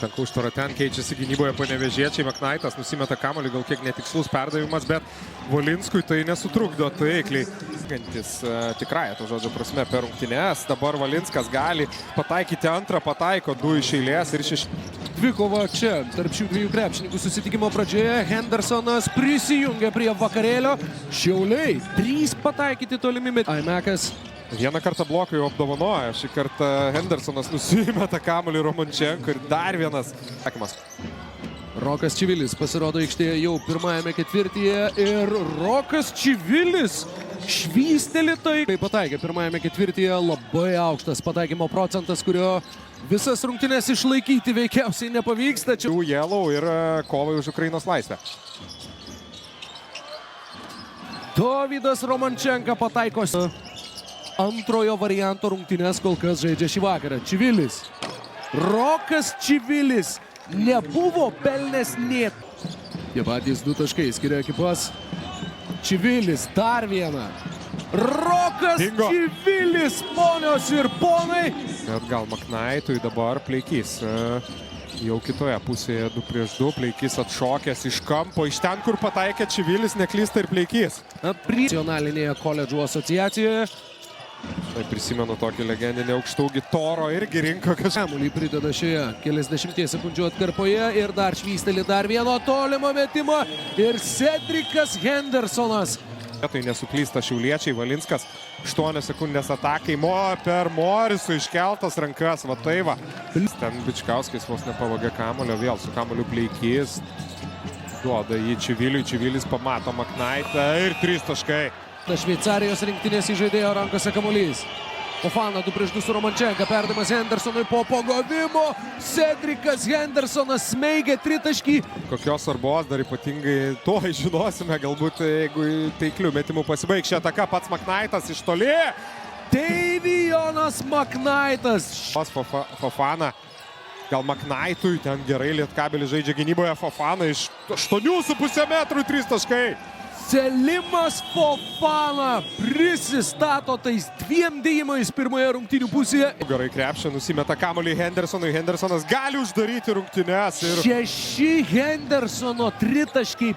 Tankų užtvara ten keičiasi gynyboje panevėžiečiai. Maknaitas nusimeta kamuolį, gal kiek netikslus perdavimas, bet Volinskui tai nesutrukdo taikliai. Tikrąją to žodžio prasme per rungtynes. Dabar Volinskas gali pataikyti antrą, pataiko 2 iš eilės ir 6. Dvikova čia, tarp šių dviejų krepšininkų susitikimo pradžioje. Hendersonas prisijungia prie vakarėlio. Šiauliai 3 pataikyti tolimi metikai. Aimekas. Vieną kartą blokui jau apdovanoja, šį kartą Hendersonas nusimeta kamuolį Romančenko ir dar vienas sakymas. Rokas Čivilis pasirodo aikštėje jau pirmajame ketvirtyje ir Rokas Čivilis švysteli tai. Pataikė pirmajame ketvirtyje, labai aukštas pataikymo procentas, kurio visas rungtynes išlaikyti veikiausiai nepavyksta. Yellow ir kovai už Ukrainos laisvę. Dovydas Romančenka pataiko. Antrojo varianto rungtynes kol kas žaidžia šį vakarą. Čivilis. Rokas Čivilis nebuvo pelnęs nė. Tie patys 2 taškai skiria ekipas. Čivilis dar vieną. Rokas Dingo. Čivilis, ponios ir ponai. Bet gal Maknaitui dabar Pleikys. Jau kitoje pusėje 2 prieš 2. Pleikys atšokęs iš kampo. Iš ten, kur pataikė Čivilis, neklysta ir Pleikys. Nacionalinėje koledžų asociacijoje. Tai prisimenu tokį legendinį aukštūgį Toro irgi rinko kažką. Kamuolį prideda šioje keliasdešimties sekundžių atkarpoje ir dar švysteli dar vieno tolimo metimo ir Cedrikas Hendersonas. Tai nesuklysta šiauliečiai, Valinskas 8 sekundės atakai, per Morisų iškeltas rankas, va tai va. Ten Bičkauskis vos nepavagė kamuolio, vėl su kamuoliu Pleikys. Duoda jį Čiviliui, Čivilis pamato Maknaitą ir 3 taškai. Šveicarijos rinktinės įžaidėjo rankose kamuolys. Fofana 2 prieš 2 su Romančenka, perdavimas Hendersonui po pagavimo. Cedrikas Hendersonas smeigia 3 taškį. Kokios svarbos dar ypatingai to žinosime, galbūt jeigu taiklių metimų pasibaigs ši ataka, pats Maknaitas iš toli. Deivijonas Maknaitas. Fofana. Gal Maknaitui ten gerai Lietkabelis žaidžia gynyboje. Fofana iš 8,5 metrų 3 taškai. Selimas Fofana prisistato tais 2 dėjimais pirmoje rungtynių pusėje. Gerai krepšia, nusimeta kamuolį Hendersonui. Hendersonas gali uždaryti rungtynes. 6 Hendersono 3 taškai.